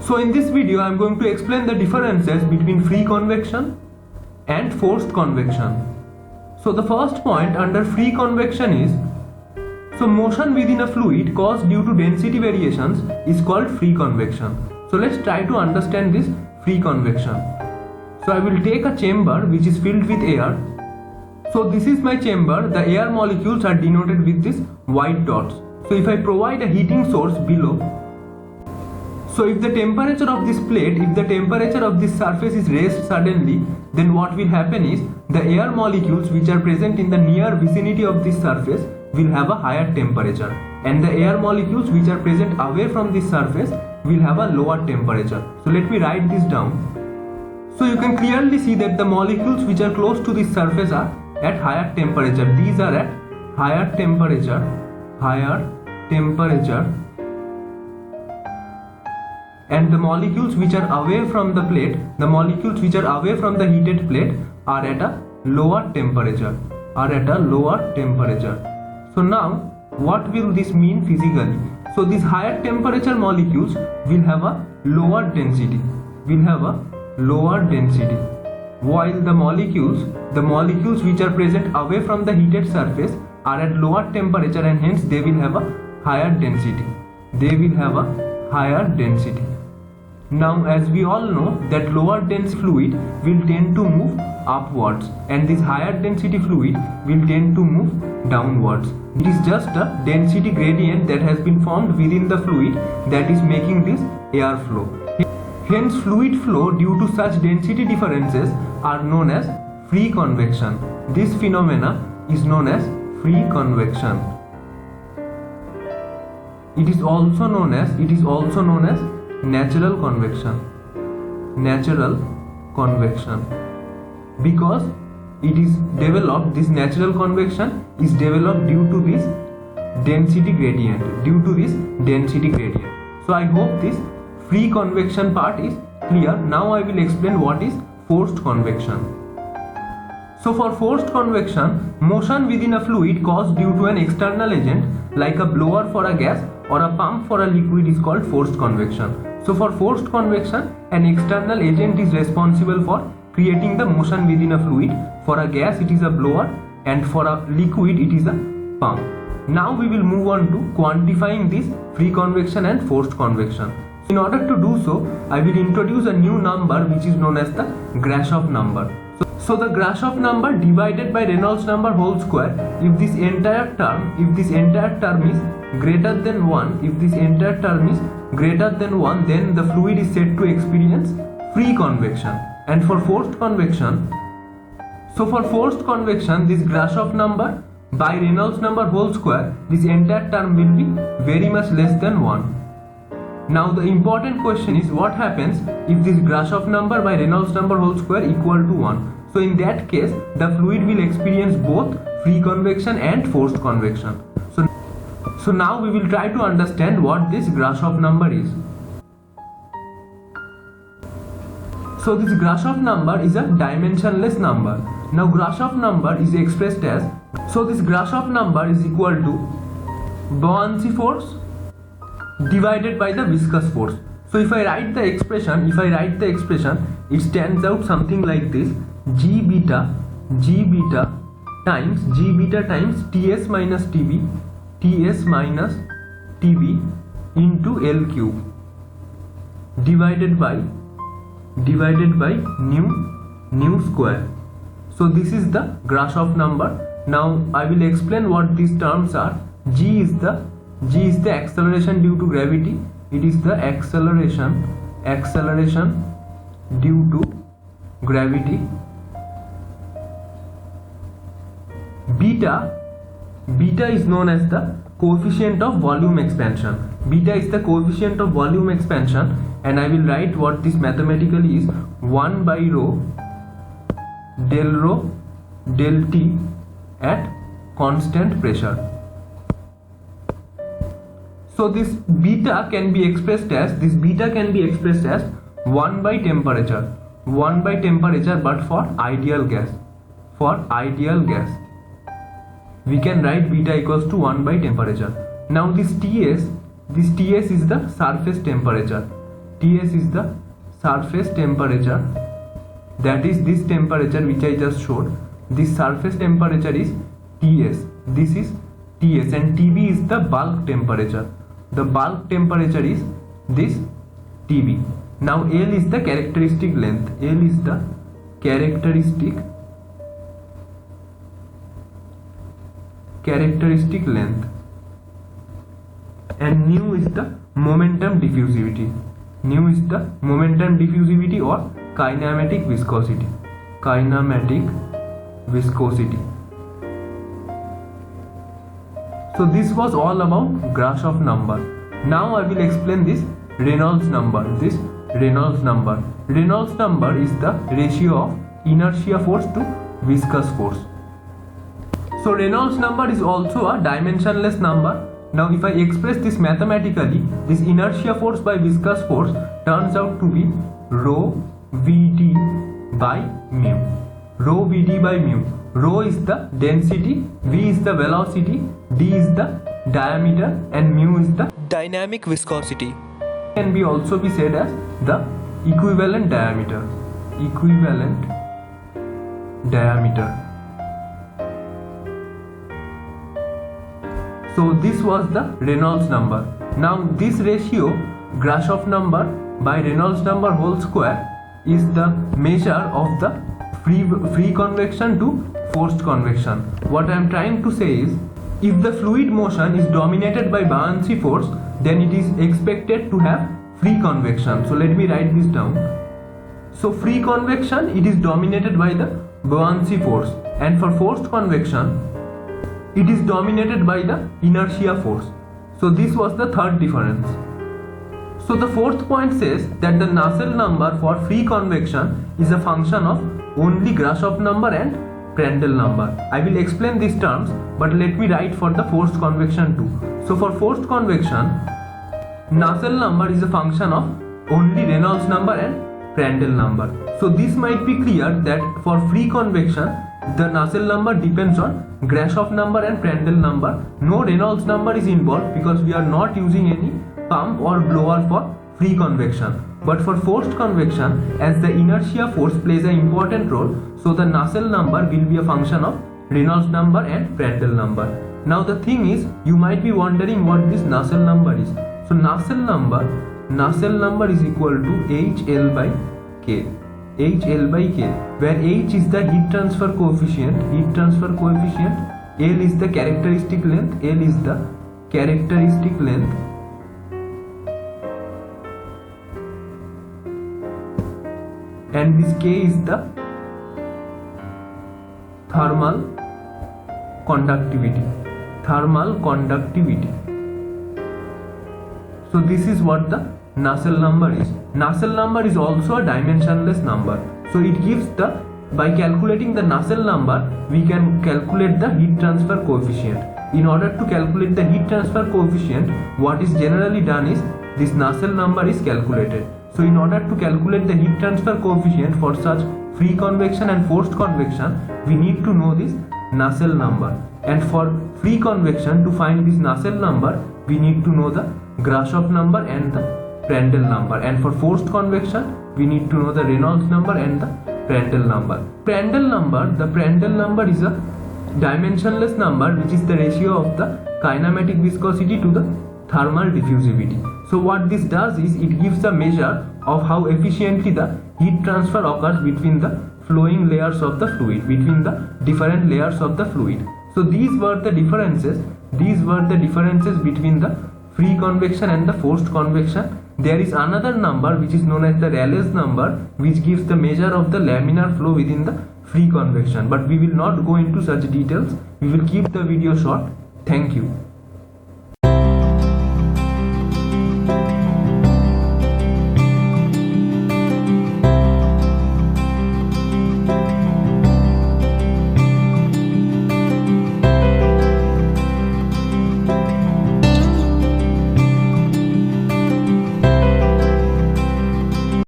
So in this video I am going to explain the differences between free convection and forced convection. So the first point under free convection is, so motion within a fluid caused due to density variations is called free convection. So let's try to understand this free convection. So I will take a chamber which is filled with air. So this is my chamber. The air molecules are denoted with these white dots. So if I provide a heating source below, so if the temperature of this plate, if the temperature of this surface is raised suddenly, then what will happen is the air molecules which are present in the near vicinity of this surface will have a higher temperature, and the air molecules which are present away from this surface will have a lower temperature. So let me write this down. So you can clearly see that the molecules which are close to this surface are at higher temperature. These are at higher temperature, and the molecules which are away from the plate, the molecules which are away from the heated plate are at a lower temperature, So now what will this mean physically? So these higher temperature molecules will have a lower density, while the molecules which are present away from the heated surface are at lower temperature, and hence they will have a higher density. Now as we all know that lower dense fluid will tend to move upwards, and this higher density fluid will tend to move downwards. It is just a density gradient that has been formed within the fluid that is making this air flow. Hence fluid flow due to such density differences are known as free convection. This phenomena is known as free convection. It is also known as natural convection, because it is developed, this natural convection is developed due to this density gradient, So I hope this free convection part is clear. Now I will explain what is forced convection. So for forced convection, motion within a fluid caused due to an external agent like a blower for a gas or a pump for a liquid is called forced convection. So for forced convection, an external agent is responsible for creating the motion within a fluid. For a gas it is a blower, and for a liquid it is a pump. Now we will move on to quantifying this free convection and forced convection. In order to do so, I will introduce a new number which is known as the Grashof number. So the Grashof number divided by Reynolds number whole square, if this entire term is greater than 1, then the fluid is said to experience free convection. And for forced convection, this Grashof number by Reynolds number whole square, this entire term will be very much less than 1. Now the important question is, what happens if this Grashof number by Reynolds number whole square equal to 1? So in that case, the fluid will experience both free convection and forced convection. So now we will try to understand what this Grashof number is. So this Grashof number is a dimensionless number. Now Grashof number is expressed as, so this Grashof number is equal to buoyancy force divided by the viscous force. So if I write the expression, it stands out something like this: G beta times Ts minus Tb into L cube divided by nu square. So this is the Grashof number. Now I will explain what these terms are. G is the acceleration due to gravity. It is the acceleration due to gravity. Beta is known as the coefficient of volume expansion. And I will write what this mathematically is: 1 by rho del T at constant pressure. So this beta can be expressed as 1 by temperature, but for ideal gas. We can write beta equals to 1 by temperature. Now this Ts is the surface temperature. Ts is the surface temperature, that is this temperature which I just showed. This surface temperature is Ts, this is Ts, and Tb is the bulk temperature. The bulk temperature is this Tb. Now L is the characteristic length, L is the characteristic length, and nu is the momentum diffusivity. Nu is the momentum diffusivity or kinematic viscosity. So this was all about Grashof number. Now I will explain this Reynolds number. Reynolds number is the ratio of inertia force to viscous force. So Reynolds number is also a dimensionless number. Now if I express this mathematically, this inertia force by viscous force turns out to be rho Vd by mu. Rho Vd by mu. Rho is the density, V is the velocity, D is the diameter, and mu is the dynamic viscosity. Can be also be said as the equivalent diameter. So this was the Reynolds number. Now this ratio, Grashof number by Reynolds number whole square, is the measure of the free convection to forced convection. What I am trying to say is, if the fluid motion is dominated by buoyancy force, then it is expected to have free convection. So let me write this down. So free convection, it is dominated by the buoyancy force, and for forced convection, it is dominated by the inertia force. So this was the third difference. So the fourth point says that the Nusselt number for free convection is a function of only Grashof number and Prandtl number. I will explain these terms, but let me write for the forced convection too. So for forced convection, Nusselt number is a function of only Reynolds number and Prandtl number. So this might be clear that for free convection, the Nusselt number depends on Grashof number and Prandtl number. No Reynolds number is involved because we are not using any pump or blower for free convection. But for forced convection, as the inertia force plays an important role, so the Nusselt number will be a function of Reynolds number and Prandtl number. Now the thing is, you might be wondering what this Nusselt number is. So Nusselt number is equal to HL by K. HL by K, where H is the heat transfer coefficient, L is the characteristic length, and this K is the thermal conductivity. So this is what the Nusselt number is. Nusselt number is also a dimensionless number. So it gives by calculating the Nusselt number, we can calculate the heat transfer coefficient. In order to calculate the heat transfer coefficient, what is generally done is this Nusselt number is calculated. So in order to calculate the heat transfer coefficient for such free convection and forced convection, we need to know this Nusselt number. And for free convection, to find this Nusselt number, we need to know the Grashof number and the Prandtl number. And for forced convection, we need to know the Reynolds number and the Prandtl number. The Prandtl number is a dimensionless number, which is the ratio of the kinematic viscosity to the thermal diffusivity. So what this does is, it gives a measure of how efficiently the heat transfer occurs between the flowing layers of the fluid, between the different layers of the fluid. So these were the differences between the free convection and the forced convection. There is another number which is known as the Rayleigh's number, which gives the measure of the laminar flow within the free convection, but we will not go into such details. We will keep the video short. Thank you.